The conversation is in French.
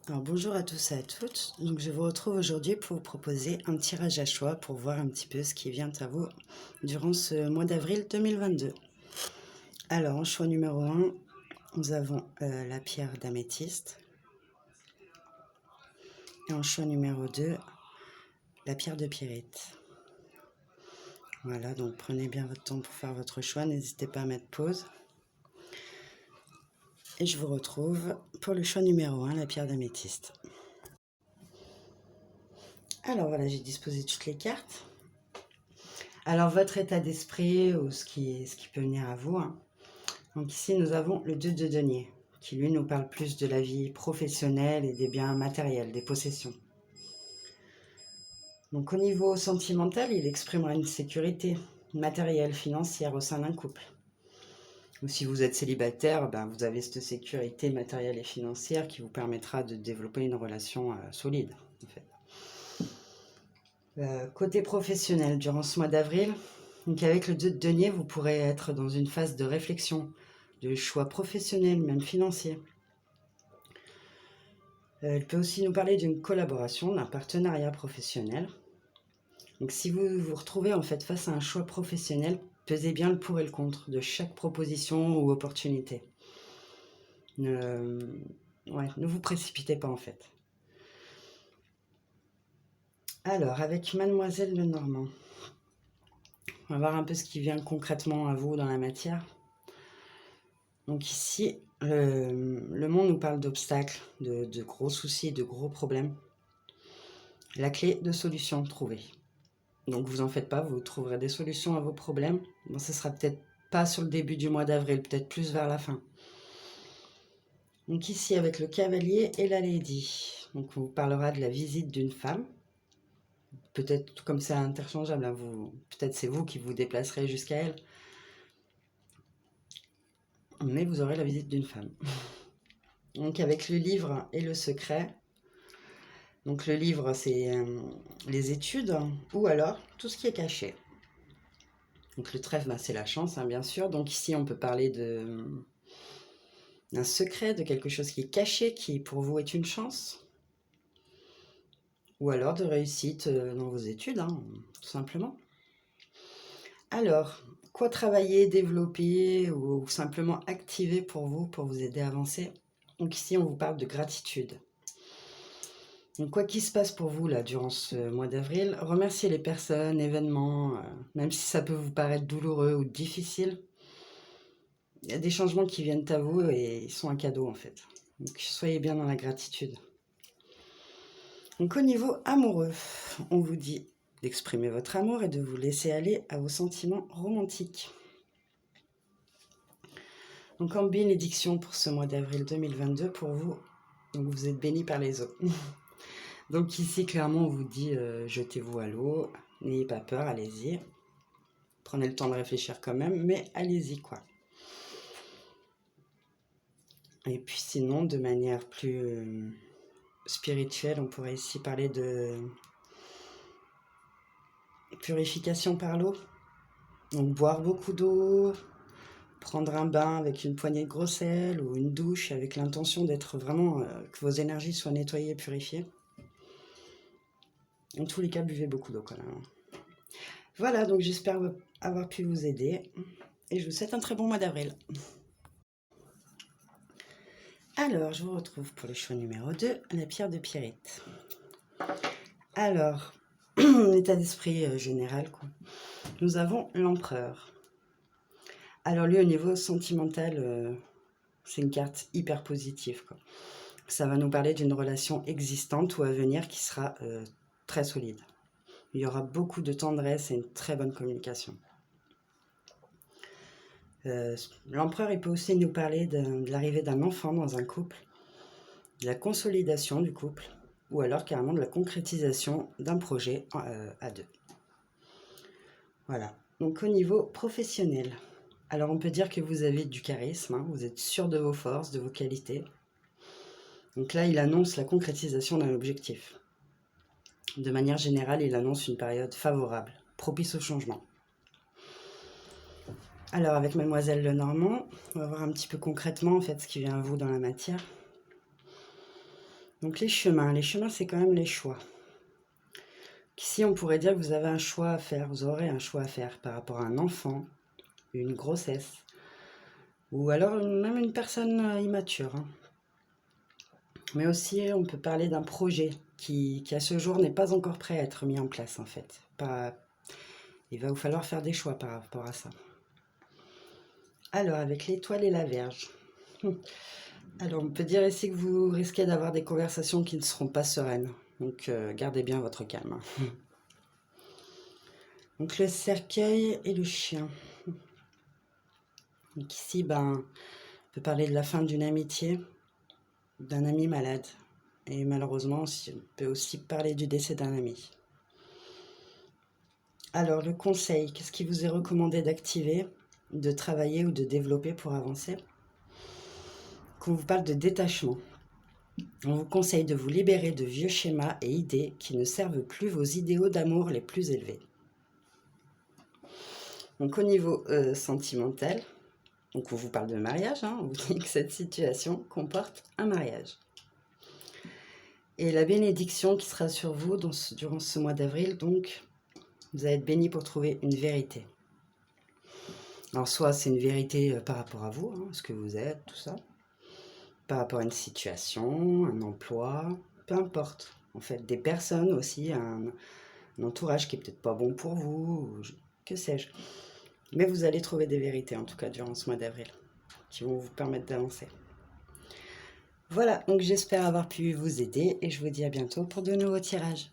Alors bonjour à tous et à toutes. Donc je vous retrouve aujourd'hui pour vous proposer un tirage à choix pour voir un petit peu ce qui vient à vous durant ce mois d'avril 2022. Alors en choix numéro 1, nous avons la pierre d'améthyste. Et en choix numéro 2, la pierre de pyrite. Voilà, donc prenez bien votre temps pour faire votre choix. N'hésitez pas à mettre pause. Et je vous retrouve pour le choix numéro 1, la pierre d'améthyste. Alors voilà, j'ai disposé toutes les cartes. Alors votre état d'esprit ou ce qui peut venir à vous. Donc ici nous avons le 2 de denier qui lui nous parle plus de la vie professionnelle et des biens matériels, des possessions. Donc au niveau sentimental, il exprimera une sécurité matérielle, financière au sein d'un couple. Ou si vous êtes célibataire, vous avez cette sécurité matérielle et financière qui vous permettra de développer une relation solide. En fait. Côté professionnel, durant ce mois d'avril, donc avec le 2 de denier, vous pourrez être dans une phase de réflexion, de choix professionnel, même financier. Elle peut aussi nous parler d'une collaboration, d'un partenariat professionnel. Donc si vous vous retrouvez en fait face à un choix professionnel, pesez bien le pour et le contre de chaque proposition ou opportunité. Ne vous précipitez pas en fait. Alors, avec Mademoiselle Lenormand, on va voir un peu ce qui vient concrètement à vous dans la matière. Donc ici, le monde nous parle d'obstacles, de gros soucis, de gros problèmes. La clé de solution trouvée. Donc vous en faites pas, vous trouverez des solutions à vos problèmes. Bon, ce sera peut-être pas sur le début du mois d'avril, peut-être plus vers la fin. Donc ici avec le cavalier et la lady. Donc on vous parlera de la visite d'une femme. Peut-être comme c'est interchangeable, hein, peut-être c'est vous qui vous déplacerez jusqu'à elle. Mais vous aurez la visite d'une femme. Donc avec le livre et le secret. Donc le livre c'est les études ou alors tout ce qui est caché. Donc le trèfle c'est la chance bien sûr. Donc ici on peut parler d'un secret, de quelque chose qui est caché, qui pour vous est une chance. Ou alors de réussite dans vos études, tout simplement. Alors, quoi travailler, développer ou simplement activer pour vous aider à avancer. Donc ici, on vous parle de gratitude. Donc quoi qu'il se passe pour vous là durant ce mois d'avril, remerciez les personnes, événements, même si ça peut vous paraître douloureux ou difficile. Il y a des changements qui viennent à vous et ils sont un cadeau en fait. Donc soyez bien dans la gratitude. Donc au niveau amoureux, on vous dit d'exprimer votre amour et de vous laisser aller à vos sentiments romantiques. Donc en bénédiction pour ce mois d'avril 2022 pour vous, donc vous êtes bénis par les eaux. Donc ici clairement on vous dit jetez-vous à l'eau, n'ayez pas peur, allez-y. Prenez le temps de réfléchir quand même, mais allez-y quoi. Et puis sinon de manière plus spirituelle, on pourrait ici parler de purification par l'eau. Donc boire beaucoup d'eau, prendre un bain avec une poignée de gros sel ou une douche avec l'intention d'être vraiment que vos énergies soient nettoyées et purifiées. En tous les cas, buvez beaucoup d'eau quand même. Voilà, donc j'espère avoir pu vous aider et je vous souhaite un très bon mois d'avril. Alors, je vous retrouve pour le choix numéro 2, la pierre de pyrite. Alors, l'état d'esprit général, quoi. Nous avons l'empereur. Alors lui, au niveau sentimental, c'est une carte hyper positive, quoi. Ça va nous parler d'une relation existante ou à venir qui sera très solide. Il y aura beaucoup de tendresse et une très bonne communication. L'empereur, il peut aussi nous parler de l'arrivée d'un enfant dans un couple, de la consolidation du couple, ou alors carrément de la concrétisation d'un projet à deux. Voilà. Donc au niveau professionnel, alors on peut dire que vous avez du charisme, vous êtes sûr de vos forces, de vos qualités. Donc là, il annonce la concrétisation d'un objectif. De manière générale, il annonce une période favorable, propice au changement. Alors avec Mademoiselle Lenormand, on va voir un petit peu concrètement en fait ce qui vient à vous dans la matière. Donc les chemins c'est quand même les choix. Ici on pourrait dire que vous avez un choix à faire, vous aurez un choix à faire par rapport à un enfant, une grossesse, ou alors même une personne immature, hein. Mais aussi on peut parler d'un projet qui à ce jour n'est pas encore prêt à être mis en place en fait. Il va vous falloir faire des choix par rapport à ça. Alors avec l'étoile et la Vierge. Alors, on peut dire ici que vous risquez d'avoir des conversations qui ne seront pas sereines. Donc, gardez bien votre calme. Donc, le cercueil et le chien. Donc ici, on peut parler de la fin d'une amitié, d'un ami malade. Et malheureusement, on peut aussi parler du décès d'un ami. Alors, le conseil, qu'est-ce qui vous est recommandé d'activer, de travailler ou de développer pour avancer? Quand on vous parle de détachement, on vous conseille de vous libérer de vieux schémas et idées qui ne servent plus vos idéaux d'amour les plus élevés. Donc au niveau sentimental, donc on vous parle de mariage, hein, on vous dit que cette situation comporte un mariage. Et la bénédiction qui sera sur vous durant ce mois d'avril, donc vous allez être bénis pour trouver une vérité. Alors soit c'est une vérité par rapport à vous, hein, ce que vous êtes, tout ça, par rapport à une situation, un emploi, peu importe. En fait, des personnes aussi, un entourage qui est peut-être pas bon pour vous, que sais-je. Mais vous allez trouver des vérités, en tout cas, durant ce mois d'avril, qui vont vous permettre d'avancer. Voilà, donc j'espère avoir pu vous aider et je vous dis à bientôt pour de nouveaux tirages.